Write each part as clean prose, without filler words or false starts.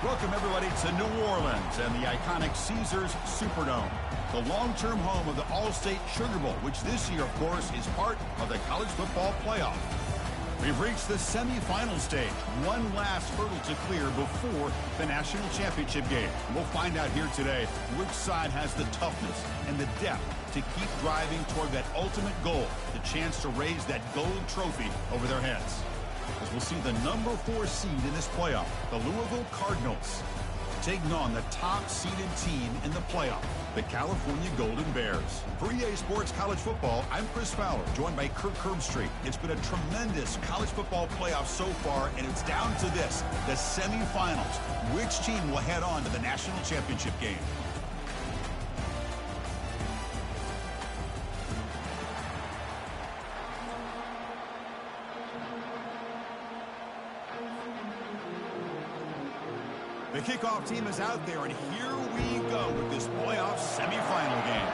Welcome, everybody, to New Orleans and the iconic Caesars Superdome, the long-term home of the All-State Sugar Bowl, which this year, of course, is part of the college football playoff. We've reached the semifinal stage, one last hurdle to clear before the national championship game. We'll find out here today which side has the toughness and the depth to keep driving toward that ultimate goal, the chance to raise that gold trophy over their heads. As we'll see the number 4 seed in this playoff, the Louisville Cardinals, taking on the top-seeded team in the playoff, the California Golden Bears. For EA Sports College Football, I'm Chris Fowler, joined by Kirk Herbstreit. It's been a tremendous college football playoff so far, and it's down to this, the semifinals. Which team will head on to the national championship game? The kickoff team is out there, and here we go with this playoff semifinal game.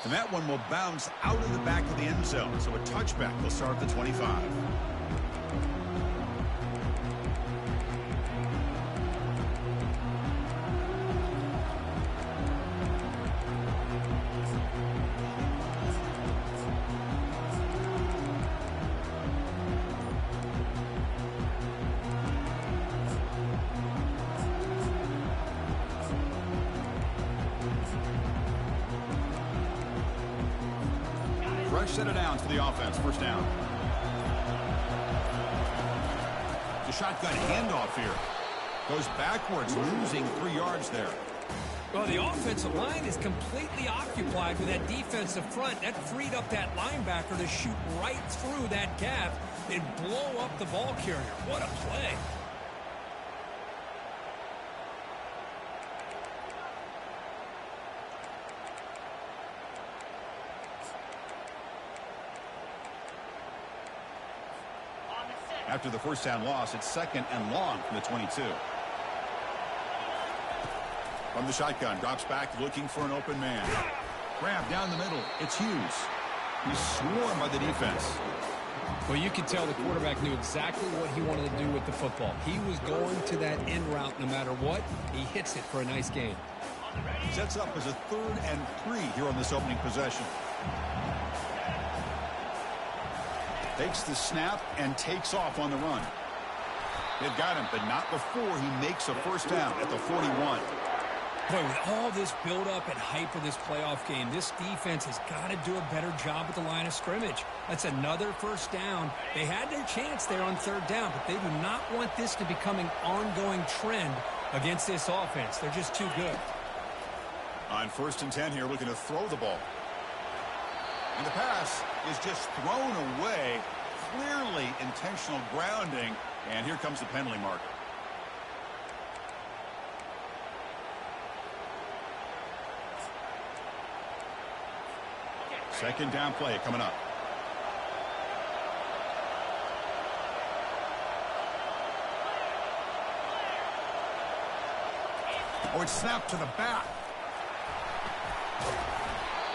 And that one will bounce out of the back of the end zone, so a touchback will start at the 25. Fresh set of downs for the offense. First down. The shotgun handoff here. Goes backwards, losing 3 yards there. Well, the offensive line is completely occupied with that defensive front. That freed up that linebacker to shoot right through that gap and blow up the ball carrier. What a play. After the first down loss, it's 2nd and long from the 22. From the shotgun, drops back looking for an open man. Grab down the middle. It's Hughes. He's swarmed by the defense. Well, you could tell the quarterback knew exactly what he wanted to do with the football. He was going to that end route no matter what. He hits it for a nice gain. Sets up as a 3rd and 3 here on this opening possession. Takes the snap and takes off on the run. They've got him, but not before he makes a first down at the 41. Boy, with all this build-up and hype of this playoff game, this defense has got to do a better job at the line of scrimmage. That's another first down. They had their chance there on 3rd down, but they do not want this to become an ongoing trend against this offense. They're just too good. On 1st and 10 here, looking to throw the ball. And the pass is just thrown away. Clearly intentional grounding. And here comes the penalty marker. Second down play coming up. Oh, it's snapped to the back.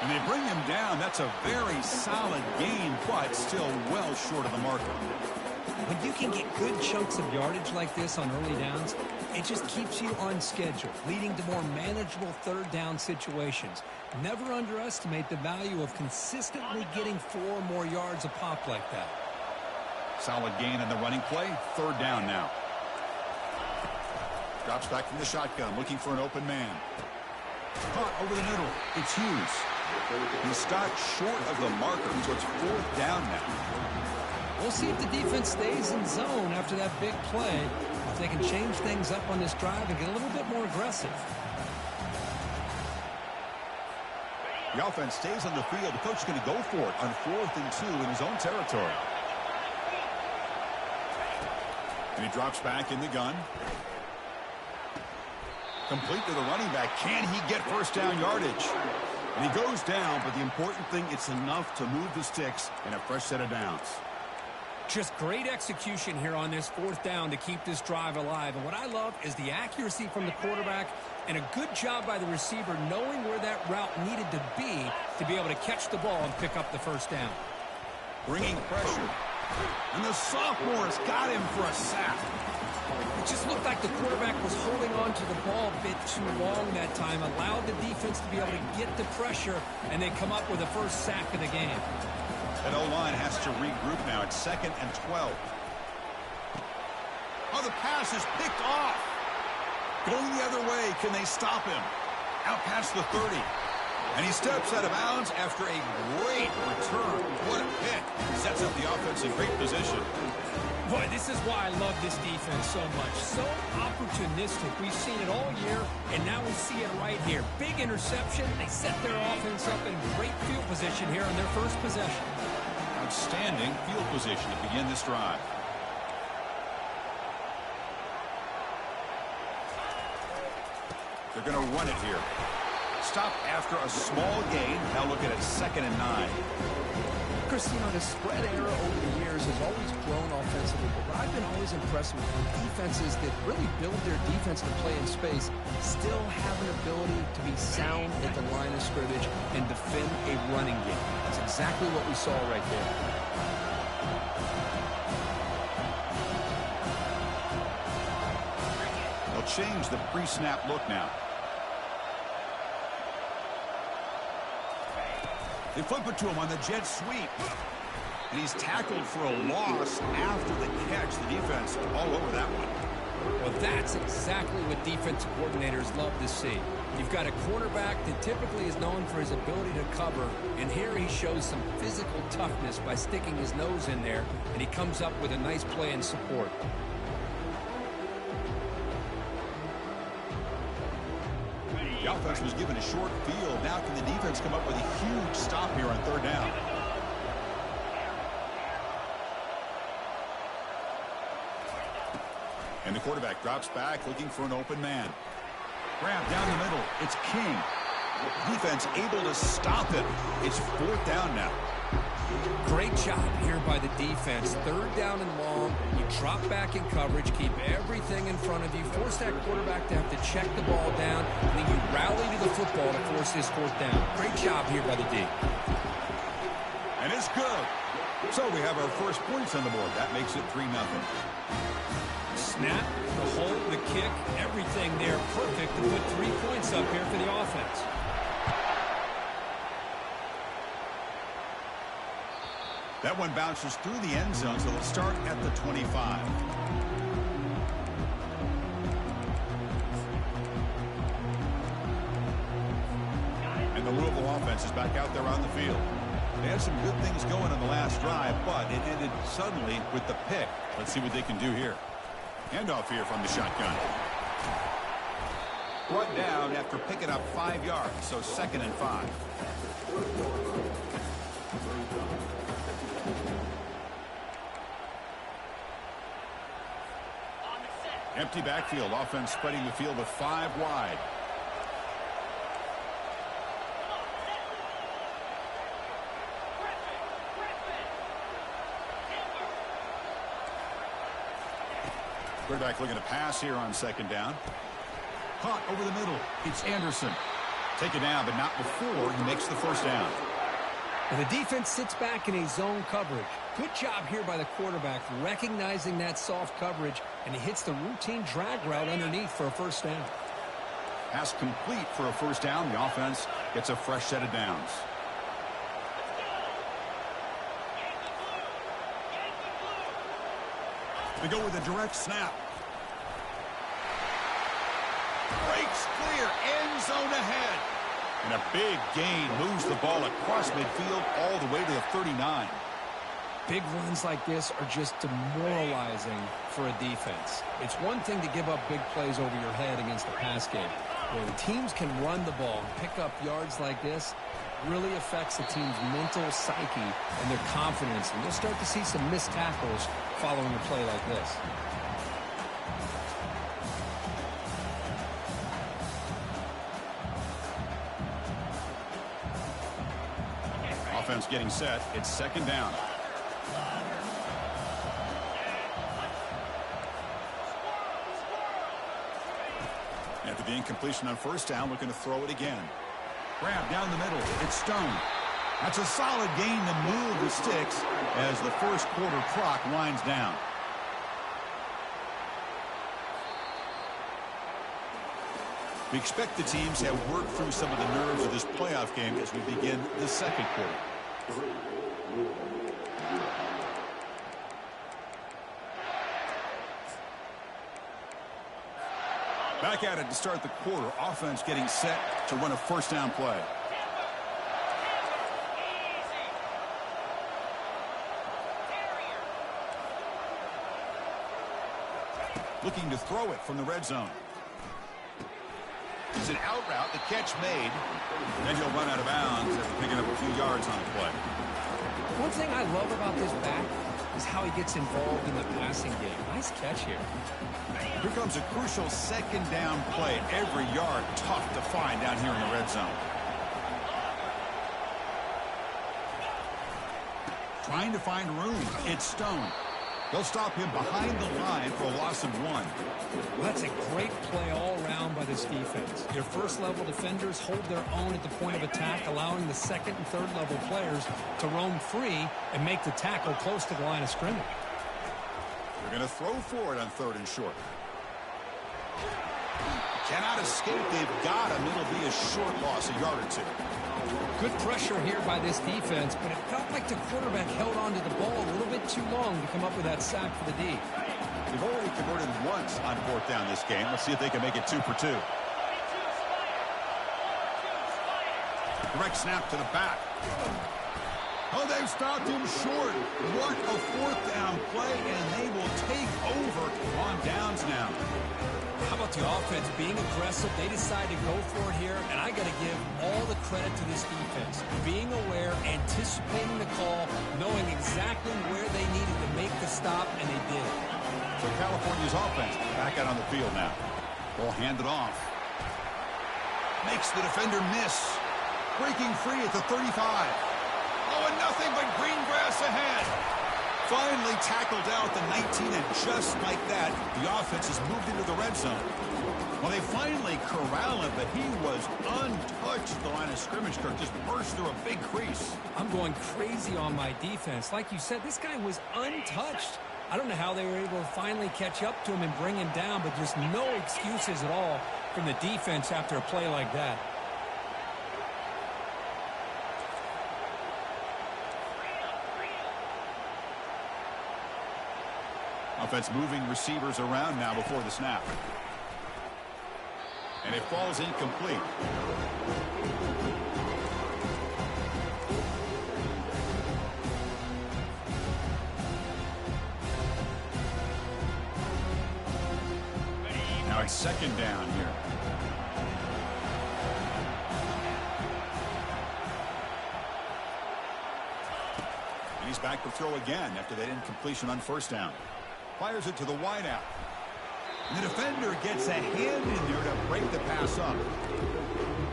And they bring him down. That's a very solid gain, but still well short of the marker. When you can get good chunks of yardage like this on early downs, it just keeps you on schedule, leading to more manageable 3rd down situations. Never underestimate the value of consistently getting 4 or more yards a pop like that. Solid gain in the running play. 3rd down now. Drops back from the shotgun, looking for an open man. Caught over the middle. It's Hughes. He stopped short of the marker, so it's 4th down now. We'll see if the defense stays in zone after that big play. If they can change things up on this drive and get a little bit more aggressive. The offense stays on the field. The coach is going to go for it on 4th and 2 in his own territory. And he drops back in the gun. Complete to the running back. Can he get first down yardage? And he goes down, but the important thing, it's enough to move the sticks and a fresh set of downs. Just great execution here on this 4th down to keep this drive alive. And what I love is the accuracy from the quarterback and a good job by the receiver knowing where that route needed to be able to catch the ball and pick up the first down. Bringing pressure. And the sophomore has got him for a sack. It just looked like the quarterback was holding on to the ball a bit too long that time, allowed the defense to be able to get the pressure, and they come up with the first sack of the game. That O-line has to regroup now. It's 2nd and 12. Oh, the pass is picked off. Going the other way. Can they stop him? Out past the 30. And he steps out of bounds after a great return. What a pick. Sets up the offense in great position. Boy, this is why I love this defense so much. So opportunistic. We've seen it all year, and now we see it right here. Big interception. They set their offense up in great field position here on their first possession. Outstanding field position to begin this drive. They're going to run it here. Stop after a small gain. Now look at it, 2nd and 9. Chris, you know, the spread era over the years has always grown offensively, but I've been always impressed with defenses that really build their defense to play in space, still have an ability to be sound at the line of scrimmage and defend a running game. That's exactly what we saw right there. They'll change the pre-snap look now. They flip it to him on the jet sweep. And he's tackled for a loss after the catch. The defense all over that one. Well, that's exactly what defensive coordinators love to see. You've got a quarterback that typically is known for his ability to cover, and here he shows some physical toughness by sticking his nose in there, and he comes up with a nice play in support. The offense was given a short field. Now can the defense come up with a huge stop here on 3rd down? And the quarterback drops back looking for an open man. Grab down the middle. It's King. Defense able to stop him. It's 4th down now. Great job here by the defense. 3rd down and long. You drop back in coverage, keep everything in front of you, force that quarterback to have to check the ball down, and then you rally to the football to force this 4th down. Great job here by the D. And it's good. So we have our first points on the board. That makes it 3-0. Snap, the hold, the kick, everything there perfect to put 3 points up here for the offense. That one bounces through the end zone, so they'll start at the 25. And the Louisville offense is back out there on the field. They had some good things going on the last drive, but it ended suddenly with the pick. Let's see what they can do here. Handoff here from the shotgun. Brought down after picking up 5 yards, so 2nd and 5. Empty backfield. Offense spreading the field with 5 wide. Quarterback looking to pass here on 2nd down. Caught over the middle. It's Anderson. Take it down, but not before he makes the 1st down. And the defense sits back in a zone coverage. Good job here by the quarterback, recognizing that soft coverage, and he hits the routine drag route underneath for a 1st down. Pass complete for a 1st down. The offense gets a fresh set of downs. They go with a direct snap. Breaks clear. End zone ahead. And a big gain moves the ball across midfield all the way to the 39. Big runs like this are just demoralizing for a defense. It's one thing to give up big plays over your head against the pass game. When teams can run the ball and pick up yards like this, it really affects the team's mental psyche and their confidence. And you'll start to see some missed tackles following a play like this. Offense getting set. It's 2nd down. After the incompletion on 1st down, looking to throw it again. Grab down the middle. It's Stone. That's a solid gain to move the sticks. as the first quarter clock winds down. We expect the teams have worked through some of the nerves of this playoff game as we begin the second quarter. Back at it to start the quarter. Offense getting set to run a first down play. Looking to throw it from the red zone. It's an out route, the catch made. Then he'll run out of bounds after picking up a few yards on the play. One thing I love about this back is how he gets involved in the passing game. Nice catch here. Here comes a crucial second down play. Every yard tough to find down here in the red zone. Trying to find room. It's Stone. They'll stop him behind the line for a loss of 1. Well, that's a great play all around by this defense. Your first-level defenders hold their own at the point of attack, allowing the second and third-level players to roam free and make the tackle close to the line of scrimmage. They're going to throw for it on 3rd and short. Cannot escape. They've got him. It'll be a short loss, a yard or 2. Good pressure here by this defense, but it felt like the quarterback held on to the ball a little bit too long to come up with that sack for the D. They've already converted once on 4th down this game. Let's see if they can make it 2 for 2. Direct snap to the back. Oh, they've stopped him short. What a 4th down play, and they will take over on downs now. How about the offense being aggressive? They decide to go for it here, and I got to give all the credit to this defense. Being aware, anticipating the call, knowing exactly where they needed to make the stop, and they did it. So California's offense back out on the field now. Ball handed off. Makes the defender miss. Breaking free at the 35. Oh, and nothing but green grass ahead. Finally tackled out the 19, and just like that, the offense has moved into the red zone. Well, they finally corral him, but he was untouched at the line of scrimmage. Kirk just burst through a big crease. I'm going crazy on my defense. Like you said, this guy was untouched. I don't know how they were able to finally catch up to him and bring him down, but just no excuses at all from the defense after a play like that. Offense moving receivers around now before the snap. And it falls incomplete. Now it's 2nd down here. And he's back to throw again after that incompletion on 1st down. Fires it to the wideout. And the defender gets a hand in there to break the pass up.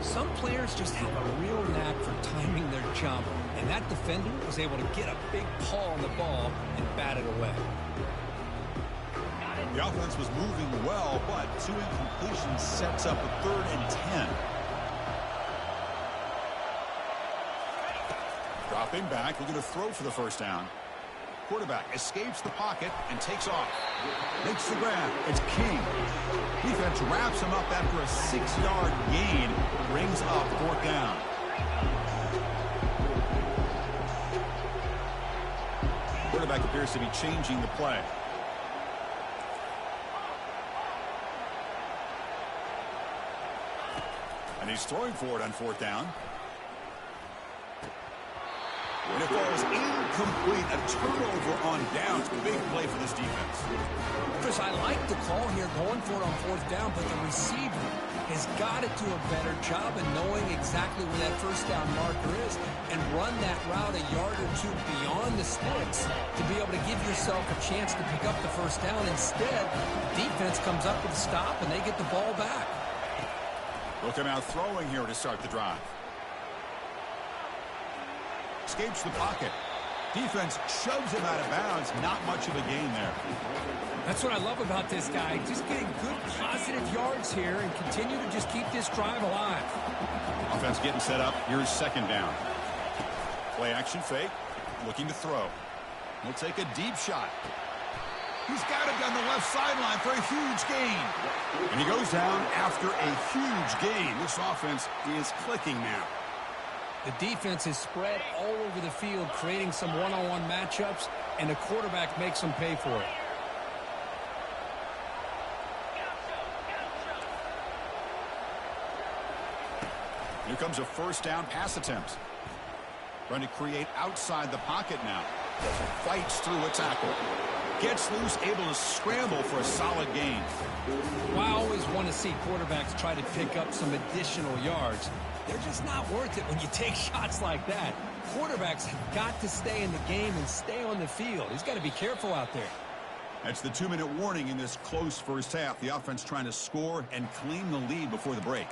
Some players just have a real knack for timing their jump, and that defender was able to get a big paw on the ball and bat it away. The offense was moving well, but 2 incompletions sets up a 3rd and 10. Dropping back, looking to throw for the 1st down. Quarterback escapes the pocket and takes off. Makes the grab. It's King. Defense wraps him up after a 6-yard gain. Brings up 4th down. Quarterback appears to be changing the play. And he's throwing for it on 4th down. And it falls incomplete. A turnover on downs. Big play for this defense. Chris, I like the call here going for it on 4th down, but the receiver has got to do a better job of knowing exactly where that 1st down marker is and run that route a yard or 2 beyond the sticks to be able to give yourself a chance to pick up the 1st down. Instead, defense comes up with a stop and they get the ball back. Looking out throwing here to start the drive. Escapes the pocket. Defense shoves him out of bounds. Not much of a gain there. That's what I love about this guy. Just getting good positive yards here and continue to just keep this drive alive. Offense getting set up. Here's 2nd down. Play action fake. Looking to throw. He'll take a deep shot. He's got it down the left sideline for a huge gain. And he goes down after a huge gain. This offense is clicking now. The defense is spread all over the field, creating some one-on-one matchups, and the quarterback makes them pay for it. Here comes a first down pass attempt. Trying to create outside the pocket now. Fights through a tackle. Gets loose, able to scramble for a solid gain. Well, I always want to see quarterbacks try to pick up some additional yards. They're just not worth it when you take shots like that. Quarterbacks have got to stay in the game and stay on the field. He's got to be careful out there. That's the 2-minute warning in this close first half. The offense trying to score and claim the lead before the break.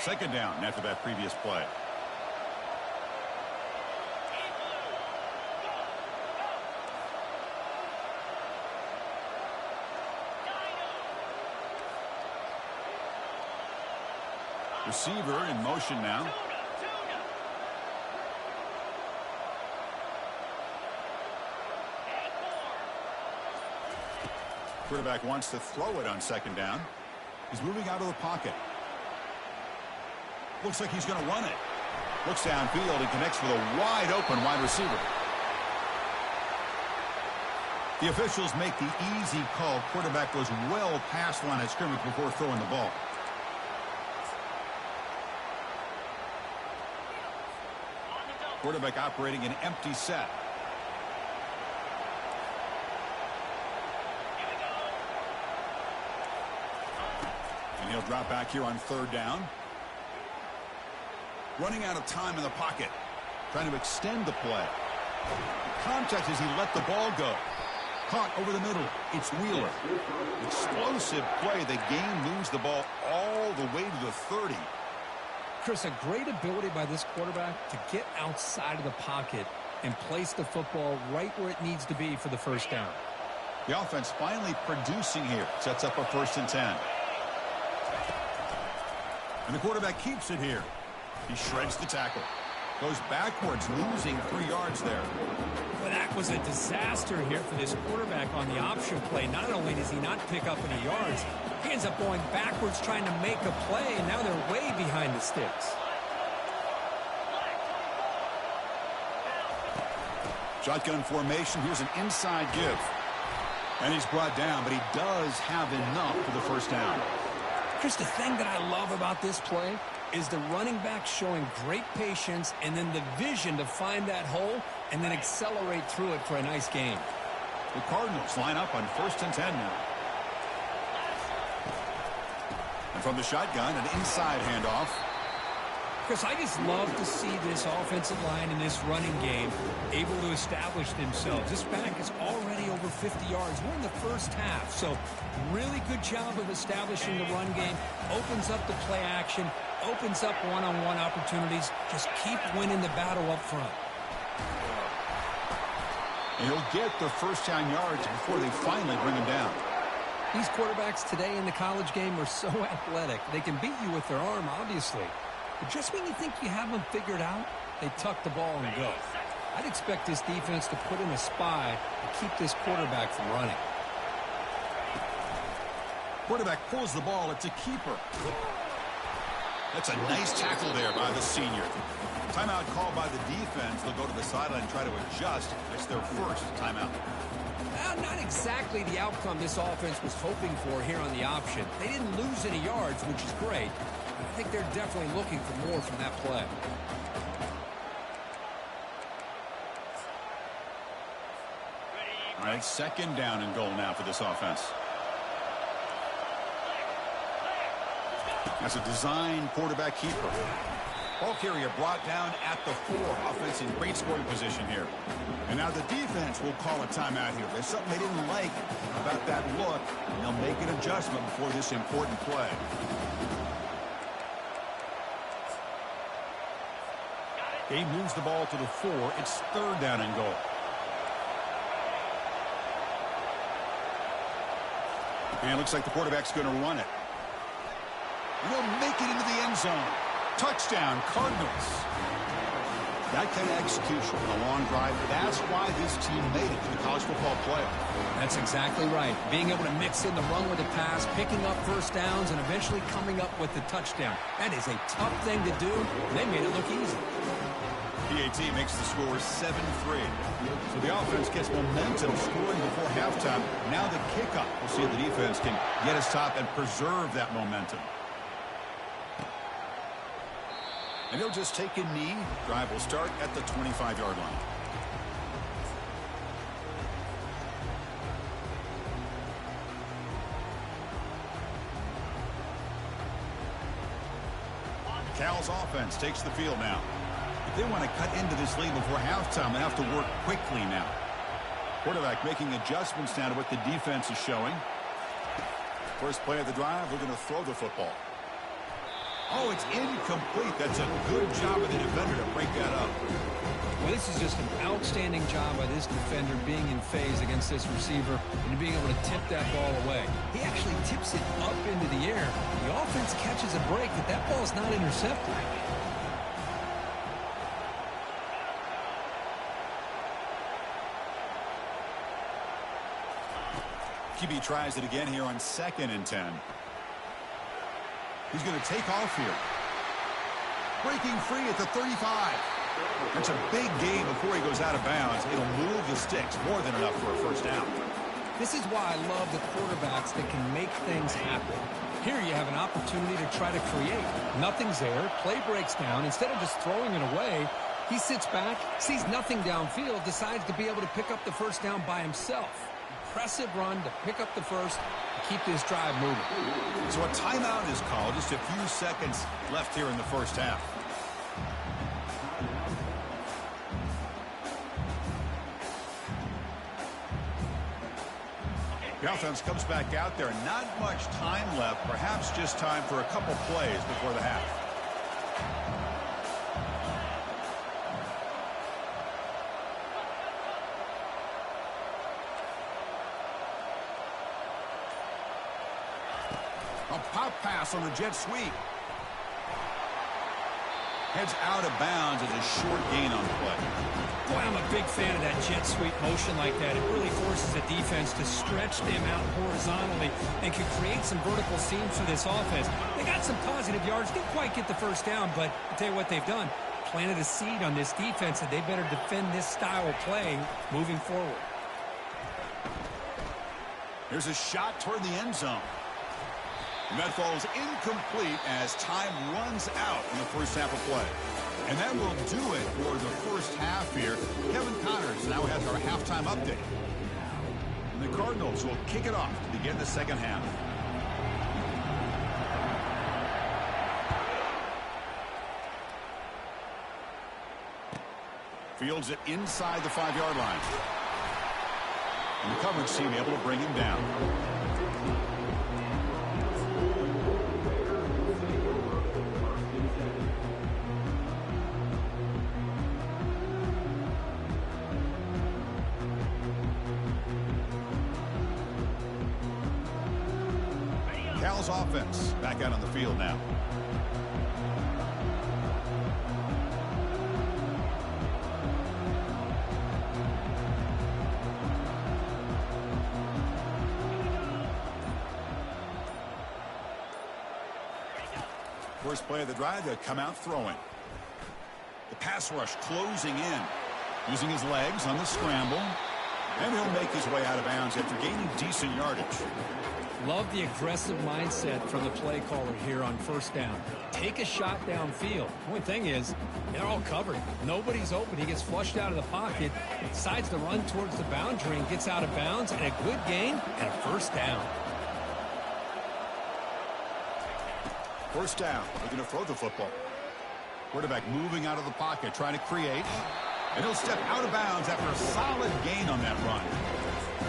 Second down after that previous play. Receiver in motion now. Quarterback wants to throw it on second down. He's moving out of the pocket. Looks like he's going to run it. Looks downfield and connects with a wide-open wide receiver. The officials make the easy call. Quarterback goes well past line of scrimmage before throwing the ball. Quarterback operating an empty set. And he'll drop back here on third down. Running out of time in the pocket. Trying to extend the play. Contact as he let the ball go. Caught over the middle. It's Wheeler. Explosive play. The game moves the ball all the way to the 30. Chris, a great ability by this quarterback to get outside of the pocket and place the football right where it needs to be for the first down. The offense finally producing here. Sets up a 1st and 10. And the quarterback keeps it here. He shreds the tackle. Goes backwards, losing 3 yards there. Well, that was a disaster here for this quarterback on the option play. Not only does he not pick up any yards, he ends up going backwards trying to make a play, and now they're way behind the sticks. Shotgun formation. Here's an inside give. And he's brought down, but he does have enough for the first down. Chris, the thing that I love about this play is the running back showing great patience and then the vision to find that hole and then accelerate through it for a nice gain. The Cardinals line up on 1st and 10 now. And from the shotgun, an inside handoff. Chris, I just love to see this offensive line in this running game able to establish themselves. This back is already over 50 yards. We're in the first half, so really good job of establishing the run game. Opens up the play action, opens up one-on-one opportunities. Just keep winning the battle up front. And he'll get the first down yards before they finally bring him down. These quarterbacks today in the college game are so athletic. They can beat you with their arm, obviously. But just when you think you have them figured out, they tuck the ball and go. I'd expect this defense to put in a spy to keep this quarterback from running. Quarterback pulls the ball. It's a keeper. That's a nice tackle there by the senior. Timeout called by the defense. They'll go to the sideline and try to adjust. That's their first timeout. Well, not exactly the outcome this offense was hoping for here on the option. They didn't lose any yards, which is great. I think they're definitely looking for more from that play. All right, second down and goal now for this offense. That's a design quarterback keeper. Ball carrier brought down at the 4. Offense in great scoring position here. And now the defense will call a timeout here. There's something they didn't like about that look. And they'll make an adjustment before this important play. He moves the ball to the 4. It's third down and goal. And it looks like the quarterback's going to run it. And he'll make it into the end zone. Touchdown, Cardinals. That kind of execution on a long drive, that's why this team made it to the college football playoff. That's exactly right. Being able to mix in the run with the pass, picking up first downs, and eventually coming up with the touchdown. That is a tough thing to do, and they made it look easy. PAT makes the score 7-3. So the offense gets momentum scoring before halftime. Now the kickoff. We'll see if the defense can get a stop and preserve that momentum. And he'll just take a knee. Drive will start at the 25-yard line. Cal's offense takes the field now. If they want to cut into this lead before halftime, they have to work quickly now. Quarterback making adjustments now to what the defense is showing. First play of the drive, we're going to throw the football. Oh, it's incomplete. That's a good job of the defender to break that up. Well, this is just an outstanding job by this defender being in phase against this receiver and being able to tip that ball away. He actually tips it up into the air. The offense catches a break, but that ball's not intercepted. QB tries it again here on 2nd and 10. He's going to take off here. Breaking free at the 35. That's a big gain before he goes out of bounds. It'll move the sticks more than enough for a first down. This is why I love the quarterbacks that can make things happen. Here you have an opportunity to try to create. Nothing's there. Play breaks down. Instead of just throwing it away, he sits back, sees nothing downfield, decides to be able to pick up the first down by himself. Impressive run to pick up the first and keep this drive moving. So a timeout is called. Just a few seconds left here in the first half. The offense comes back out there. Not much time left. Perhaps just time for a couple plays before the half. A pop pass on the jet sweep. Heads out of bounds as a short gain on the play. Boy, I'm a big fan of that jet sweep motion like that. It really forces the defense to stretch them out horizontally and can create some vertical seams for this offense. They got some positive yards. Didn't quite get the first down, but I'll tell you what they've done. Planted a seed on this defense that they better defend this style of play moving forward. There's a shot toward the end zone. And that falls incomplete as time runs out in the first half of play. And that will do it for the first half here. Kevin Connors now has our halftime update. And the Cardinals will kick it off to begin the second half. Fields it inside the 5-yard line. And the coverage team able to bring him down. Cal's offense back out on the field now. First play of the drive, they'll come out throwing. The pass rush closing in. Using his legs on the scramble. And he'll make his way out of bounds after gaining decent yardage. Love the aggressive mindset from the play caller here on first down. Take a shot downfield. The only thing is, they're all covered. Nobody's open. He gets flushed out of the pocket, decides to run towards the boundary and gets out of bounds, and a good gain and a first down. First down. Looking to throw the football. Quarterback moving out of the pocket, trying to create. And he'll step out of bounds after a solid gain on that run.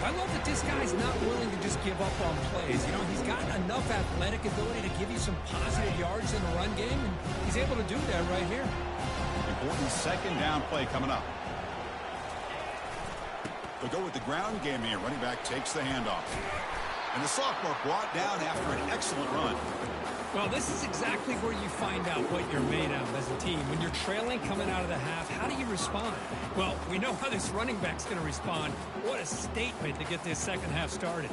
I love that this guy's not willing to just give up on plays. You know, he's got enough athletic ability to give you some positive yards in the run game, and he's able to do that right here. Important second down play coming up. They'll go with the ground game here. Running back takes the handoff. And the sophomore brought down after an excellent run. Well, this is exactly where you find out what you're made of as a team. When you're trailing coming out of the half, how do you respond? Well, we know how this running back's going to respond. What a statement to get this second half started.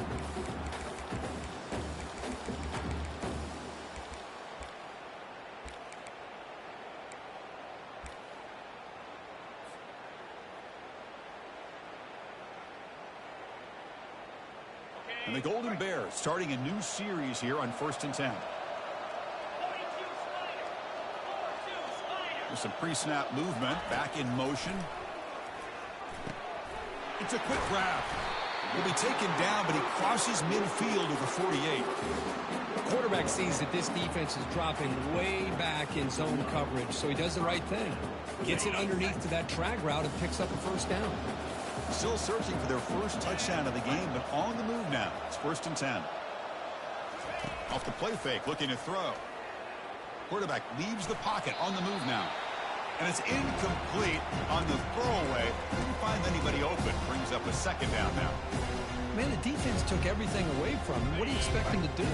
And the Golden Bears starting a new series here on 1st and 10. There's some pre-snap movement, back in motion. It's a quick grab. Will be taken down, but he crosses midfield with a 48. The quarterback sees that this defense is dropping way back in zone coverage, so he does the right thing. Gets it underneath to that drag route and picks up a first down. Still searching for their first touchdown of the game, but on the move now. It's 1st and 10. Off the play fake, looking to throw. Quarterback leaves the pocket on the move now. And it's incomplete on the throwaway. Couldn't find anybody open. Brings up a second down now. Man, the defense took everything away from him. What do you expect him to do?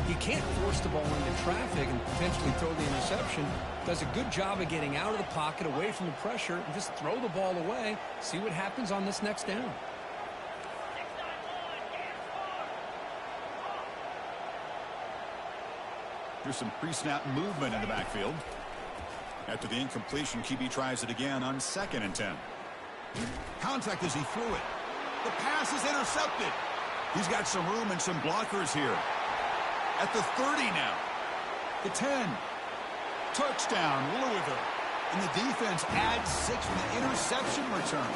He can't force the ball into traffic and potentially throw the interception. Does a good job of getting out of the pocket, away from the pressure, and just throw the ball away. See what happens on this next down. There's some pre-snap movement in the backfield. After the incompletion, QB tries it again on 2nd and 10. Contact as he threw it. The pass is intercepted. He's got some room and some blockers here. At the 30 now. The 10. Touchdown, Louisville. And the defense adds 6 with the interception return.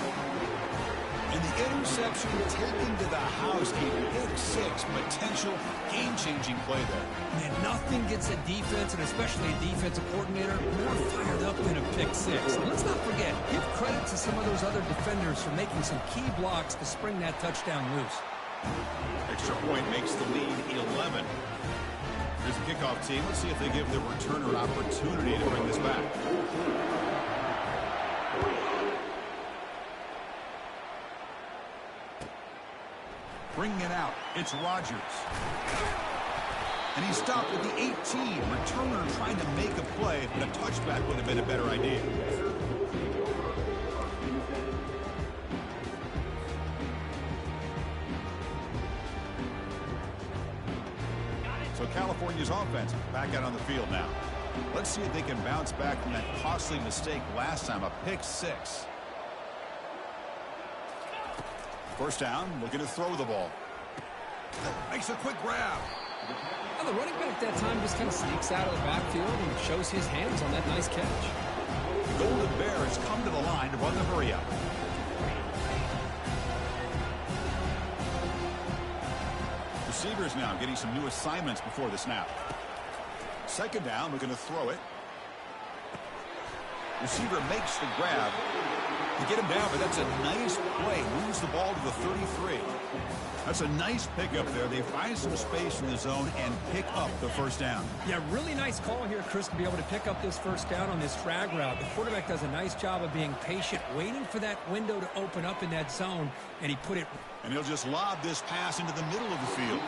And the interception taken to the house. A pick 6 potential game-changing play there. Man, nothing gets a defense, and especially a defensive coordinator, more fired up than a pick 6. And let's not forget, give credit to some of those other defenders for making some key blocks to spring that touchdown loose. Extra point makes the lead 11. Here's the kickoff team. Let's see if they give the returner an opportunity to bring this back. Bringing it out, it's Rodgers. And he stopped at the 18. Returner trying to make a play, but a touchback would have been a better idea. So California's offense back out on the field now. Let's see if they can bounce back from that costly mistake last time, a pick 6. First down, looking to throw the ball. Makes a quick grab. Well, the running back that time just kind of sneaks out of the backfield and shows his hands on that nice catch. The Golden Bears come to the line to run the hurry up. Receivers now getting some new assignments before the snap. Second down, looking to throw it. Receiver makes the grab to get him down, but that's a nice play. Moves the ball to the 33. That's a nice pickup there. They find some space in the zone and pick up the first down. Yeah, really nice call here, Chris, to be able to pick up this first down on this drag route. The quarterback does a nice job of being patient, waiting for that window to open up in that zone, and he put it. And he'll just lob this pass into the middle of the field.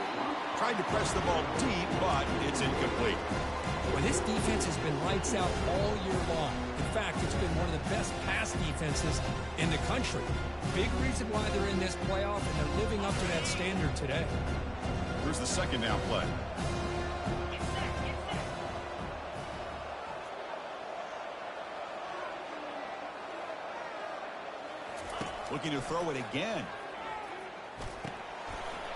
Tried to press the ball deep, but it's incomplete. Well, this defense has been lights out all year long. In fact, it's been one of the best pass defenses in the country. Big reason why they're in this playoff, and they're living up to that standard today. Here's the second down play. Looking to throw it again.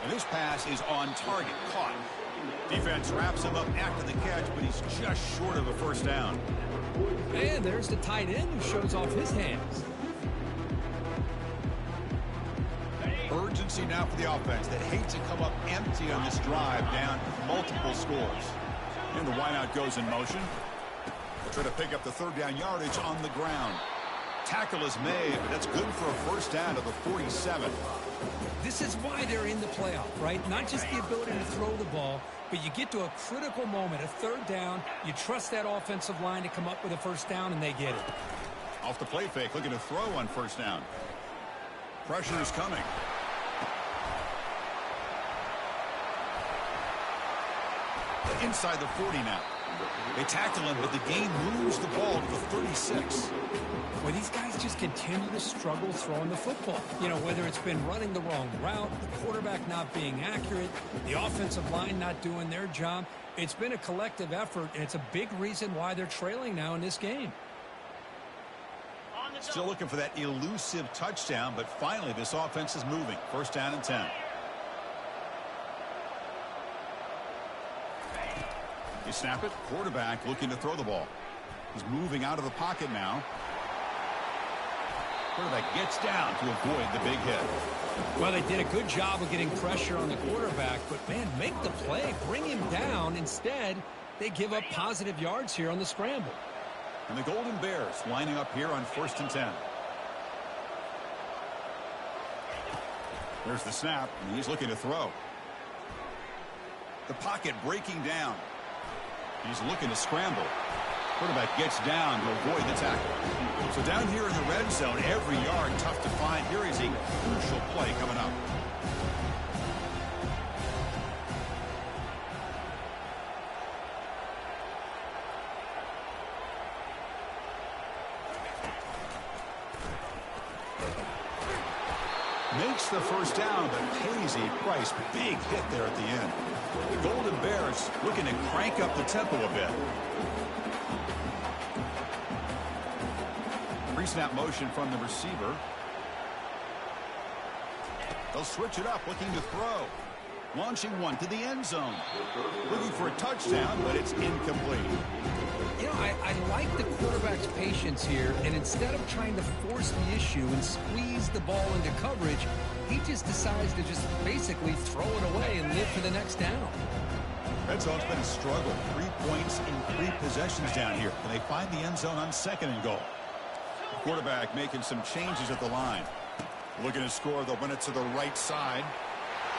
And this pass is on target, caught. Defense wraps him up after the catch, but he's just short of a first down. And there's the tight end who shows off his hands. Urgency now for the offense that hates to come up empty on this drive, down multiple scores. And the wideout goes in motion. They'll try to pick up the third down yardage on the ground. Tackle is made, but that's good for a first down to the 47. This is why they're in the playoff, right? Not just the ability to throw the ball, but you get to a critical moment, a third down. You trust that offensive line to come up with a first down, and they get it. Off the play fake, looking to throw on first down. Pressure is coming. inside the 40 now. They tackle him, but the game moves the ball to the 36. Well, these guys just continue to struggle throwing the football. You know, whether it's been running the wrong route, the quarterback not being accurate, the offensive line not doing their job. It's been a collective effort, and it's a big reason why they're trailing now in this game. Still looking for that elusive touchdown, but finally this offense is moving. First down and 10. You snap it. Quarterback looking to throw the ball. He's moving out of the pocket now. Quarterback gets down to avoid the big hit. Well, they did a good job of getting pressure on the quarterback, but, man, make the play. Bring him down. Instead, they give up positive yards here on the scramble. And the Golden Bears lining up here on 1st and 10. There's the snap, and he's looking to throw. The pocket breaking down. He's looking to scramble. Quarterback gets down to avoid the tackle. So down here in the red zone, every yard tough to find. Here is a crucial play coming up. Makes the first down, but pays a price. Big hit there at the end. The Golden Bears looking to crank up the tempo a bit. Pre-snap motion from the receiver. They'll switch it up, looking to throw. Launching one to the end zone. Looking for a touchdown, but it's incomplete. You know, I like the quarterback's patience here, and instead of trying to force the issue and squeeze the ball into coverage, he just decides to just basically throw it away and live for the next down. Red zone's been a struggle. 3 points in 3 possessions down here, and they find the end zone on 2nd and goal. The quarterback making some changes at the line. Looking to score, they'll run it to the right side.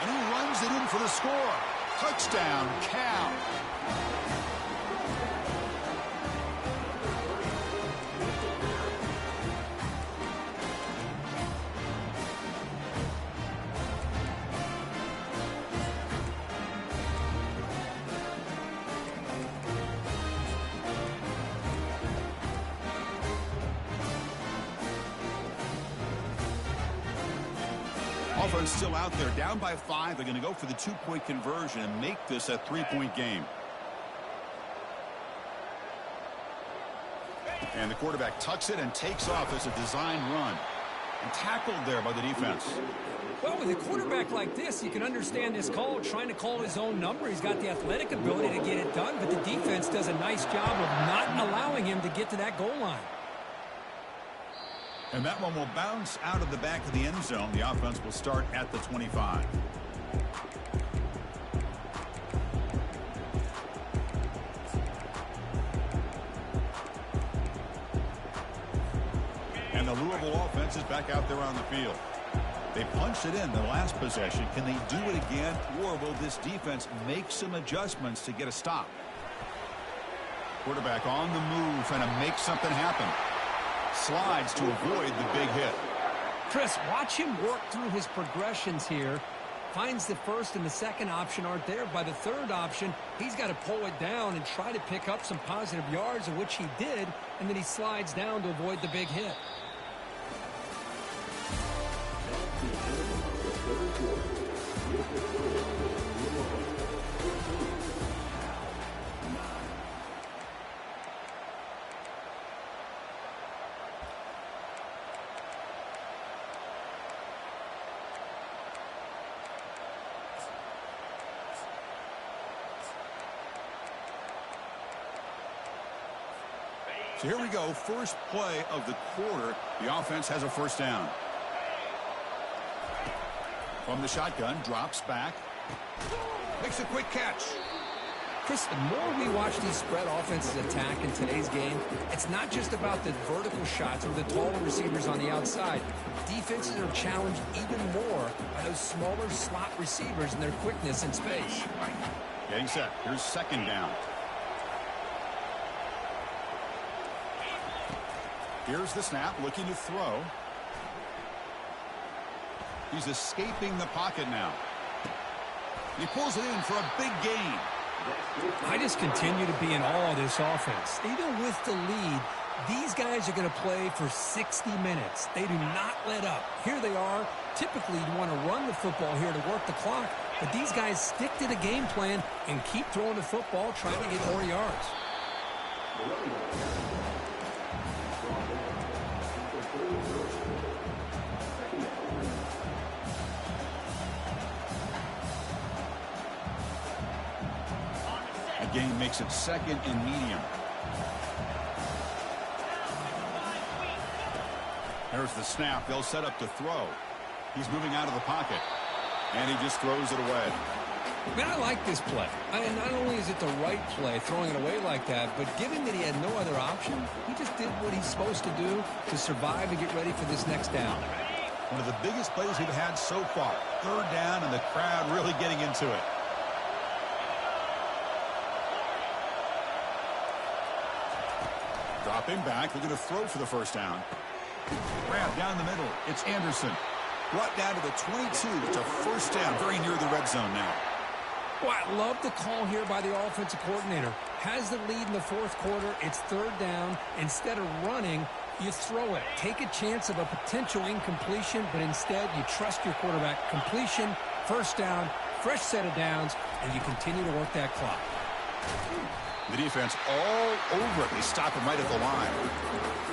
And he runs it in for the score. Touchdown, Cal. Offense still out there, down by 5. They're going to go for the 2-point conversion and make this a 3-point game. And the quarterback tucks it and takes off as a design run. And tackled there by the defense. Well, with a quarterback like this, you can understand this call, trying to call his own number. He's got the athletic ability to get it done, but the defense does a nice job of not allowing him to get to that goal line. And that one will bounce out of the back of the end zone. The offense will start at the 25. And the Louisville offense is back out there on the field. They punched it in the last possession. Can they do it again, or will this defense make some adjustments to get a stop? Quarterback on the move, trying to make something happen. Slides to avoid the big hit. Chris, watch him work through his progressions here. Finds the first and the second option aren't there. By the third option, he's got to pull it down and try to pick up some positive yards, of which he did, and then he slides down to avoid the big hit. So here we go, first play of the quarter. The offense has a first down. From the shotgun, drops back. Makes a quick catch. Chris, the more we watch these spread offenses attack in today's game, it's not just about the vertical shots or the taller receivers on the outside. Defenses are challenged even more by those smaller slot receivers and their quickness in space. Getting set. Here's second down. Here's the snap, looking to throw. He's escaping the pocket now. He pulls it in for a big gain. I just continue to be in awe of this offense. Even with the lead, these guys are going to play for 60 minutes. They do not let up. Here they are. Typically, you want to run the football here to work the clock, but these guys stick to the game plan and keep throwing the football, trying to get more yards. The game makes it 2nd and medium. There's the snap. They'll set up to throw. He's moving out of the pocket, and he just throws it away. Man, I like this play. Not only is it the right play, throwing it away like that, but given that he had no other option, he just did what he's supposed to do to survive and get ready for this next down. One of the biggest plays we've had so far. 3rd down, and the crowd really getting into it. Dropping back. They're going to throw for the 1st down. Grab down the middle. It's Anderson. Brought down to the 22. It's a 1st down, very near the red zone now. Well, I love the call here by the offensive coordinator. Has the lead in the 4th quarter. It's 3rd down. Instead of running, you throw it. Take a chance of a potential incompletion, but instead you trust your quarterback. Completion, 1st down, fresh set of downs, and you continue to work that clock. The defense all over it. They stop him right at the line.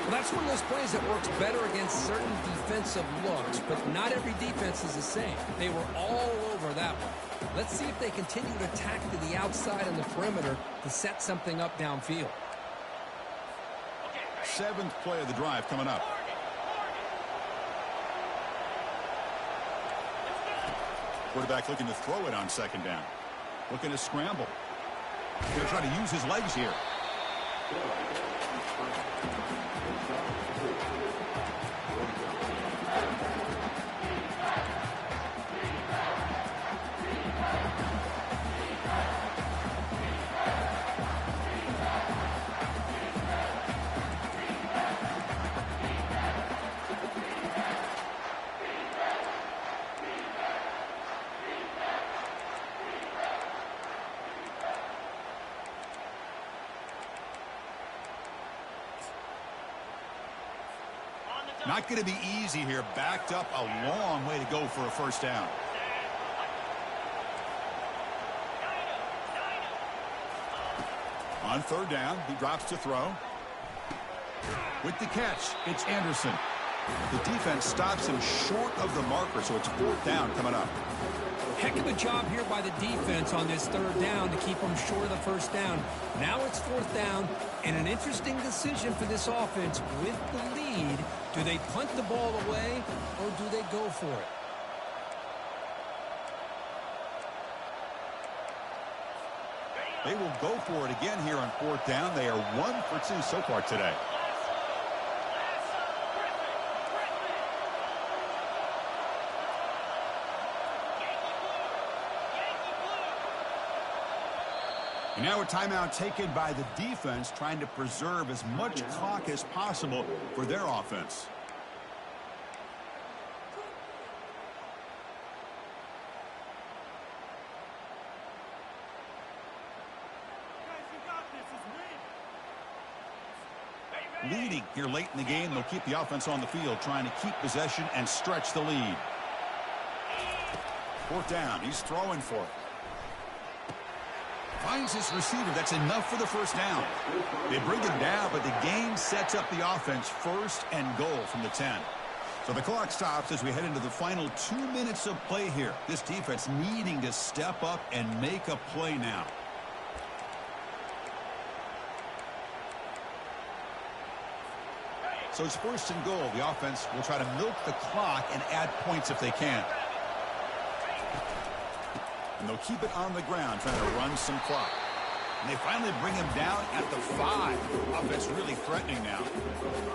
Well, that's one of those plays that works better against certain defensive looks, but not every defense is the same. They were all over that one. Let's see if they continue to attack to the outside on the perimeter to set something up downfield. 7th play of the drive coming up. Quarterback looking to throw it on 2nd down. Looking to scramble. Going to try to use his legs here. Not going to be easy here. Backed up a long way to go for a 1st down. On 3rd down, he drops to throw. With the catch, it's Anderson. The defense stops him short of the marker, so it's 4th down coming up. Heck of a job here by the defense on this 3rd down to keep them short of the 1st down. Now it's 4th down, and an interesting decision for this offense with the lead. Do they punt the ball away, or do they go for it? They will go for it again here on 4th down. They are 1 for 2 so far today. And now a timeout taken by the defense, trying to preserve as much clock as possible for their offense. Leading here late in the game, they'll keep the offense on the field, trying to keep possession and stretch the lead. 4th down, he's throwing for it. Finds his receiver. That's enough for the 1st down. They bring him down, but the game sets up the offense 1st and goal from the 10. So the clock stops as we head into the final 2 minutes of play here. This defense needing to step up and make a play now. So it's 1st and goal. The offense will try to milk the clock and add points if they can. And they'll keep it on the ground, trying to run some clock. And they finally bring him down at the 5. Offense really threatening now.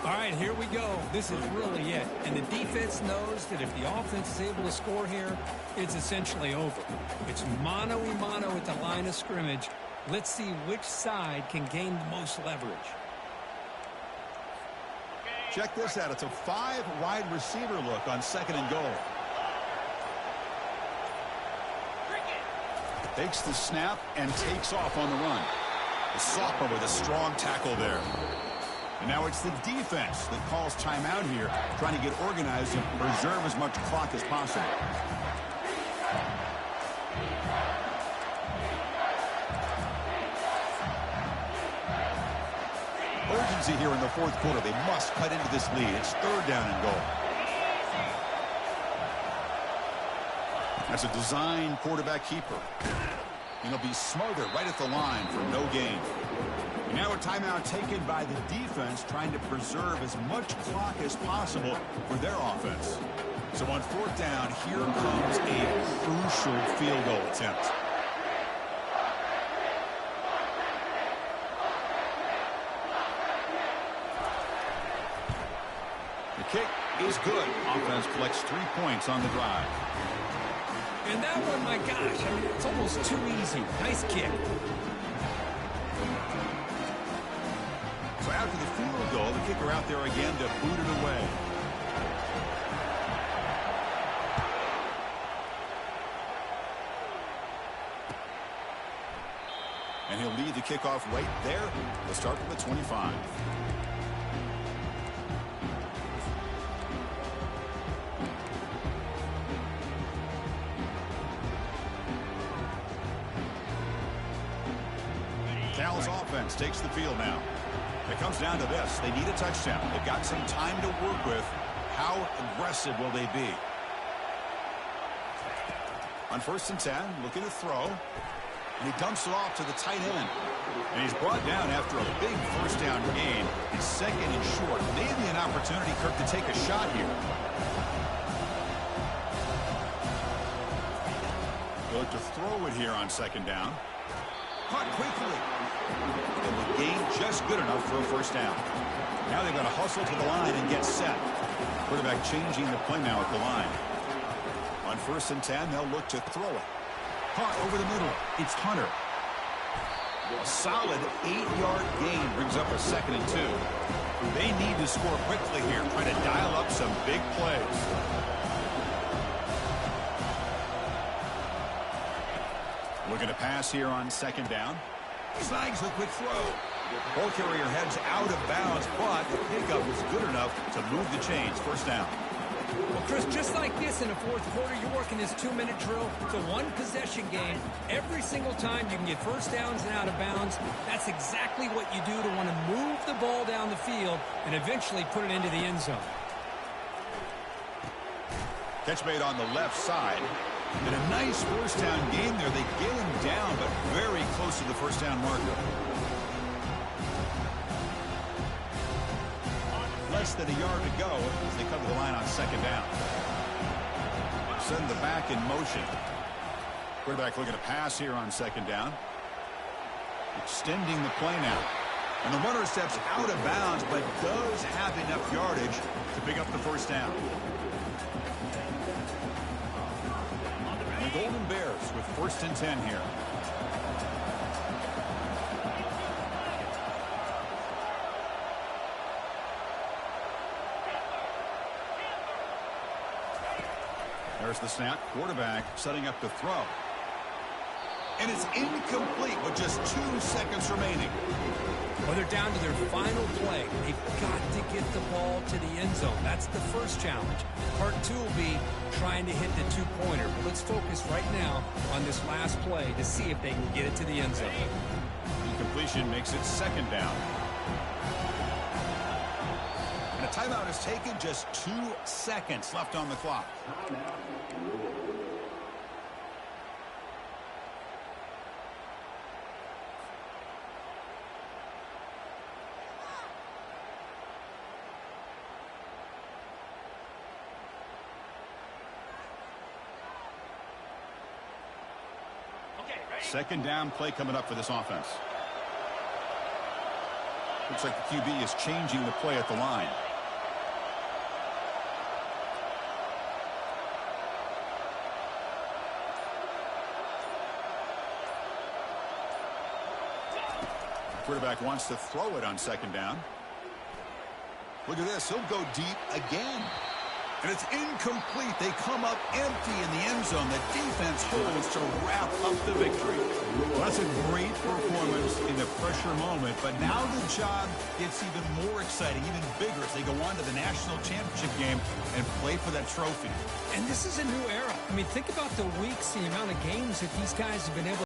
All right, here we go. This is really it. And the defense knows that if the offense is able to score here, it's essentially over. It's mano-a-mano at the line of scrimmage. Let's see which side can gain the most leverage. Check this out. It's a 5 wide receiver look on 2nd and goal. Takes the snap and takes off on the run. The sophomore with a strong tackle there. And now it's the defense that calls timeout here, trying to get organized and preserve as much clock as possible. Urgency here in the fourth quarter. They must cut into this lead. It's third down and goal. That's a design quarterback keeper. And he'll be smothered right at the line for no gain. And now a timeout taken by the defense, trying to preserve as much clock as possible for their offense. So on fourth down, here comes a crucial field goal attempt. The kick is good. Offense collects 3 points on the drive. And that one, my gosh, I mean, it's almost too easy. Nice kick. So after the field goal, the kicker out there again to boot it away. And he'll lead the kickoff right there. We'll start from the 25. Cal's offense takes the field now. It comes down to this. They need a touchdown. They've got some time to work with. How aggressive will they be? On 1st and 10, looking to throw. And he dumps it off to the tight end. And he's brought down after a big first down gain. It's second and short. Maybe an opportunity, Kirk, to take a shot here. They'll look to throw it here on 2nd down. Caught quickly. And the gain just good enough for a first down. Now they've got to hustle to the line and get set. Quarterback changing the play now at the line. On 1st and 10, they'll look to throw it. Caught over the middle. It's Hunter. A solid 8-yard gain brings up a 2nd and 2. They need to score quickly here, trying to dial up some big plays. Looking to pass here on 2nd down. Snags a quick throw. Ball carrier heads out of bounds, but the pickup is good enough to move the chains. First down. Well, Chris, just like this in the fourth quarter, you're working this 2-minute drill. It's a one-possession game. Every single time you can get first downs and out of bounds. That's exactly what you do to want to move the ball down the field and eventually put it into the end zone. Catch made on the left side. And a nice first down game there. They get him down, but very close to the first down marker. Less than a yard to go as they come to the line on 2nd down. Send the back in motion. Quarterback looking to pass here on 2nd down. Extending the play now. And the runner steps out of bounds, but does have enough yardage to pick up the first down. The Golden Bears with 1st and 10 here. There's the snap. Quarterback setting up to throw. And it's incomplete with just 2 seconds remaining. Well, they're down to their final play. They've got to get the ball to the end zone. That's the first challenge. Part 2 will be trying to hit the 2-pointer. But let's focus right now on this last play to see if they can get it to the end zone. Incompletion makes it 2nd down. And a timeout is taken. Just 2 seconds left on the clock. Second down play coming up for this offense. Looks like the QB is changing the play at the line. Quarterback wants to throw it on 2nd down. Look at this. He'll go deep again. And it's incomplete. They come up empty in the end zone. The defense holds to wrap up the victory. Well, that's a great performance in a pressure moment, but now the job gets even more exciting, even bigger as they go on to the national championship game and play for that trophy. And this is a new era. I mean, think about the weeks, the amount of games that these guys have been able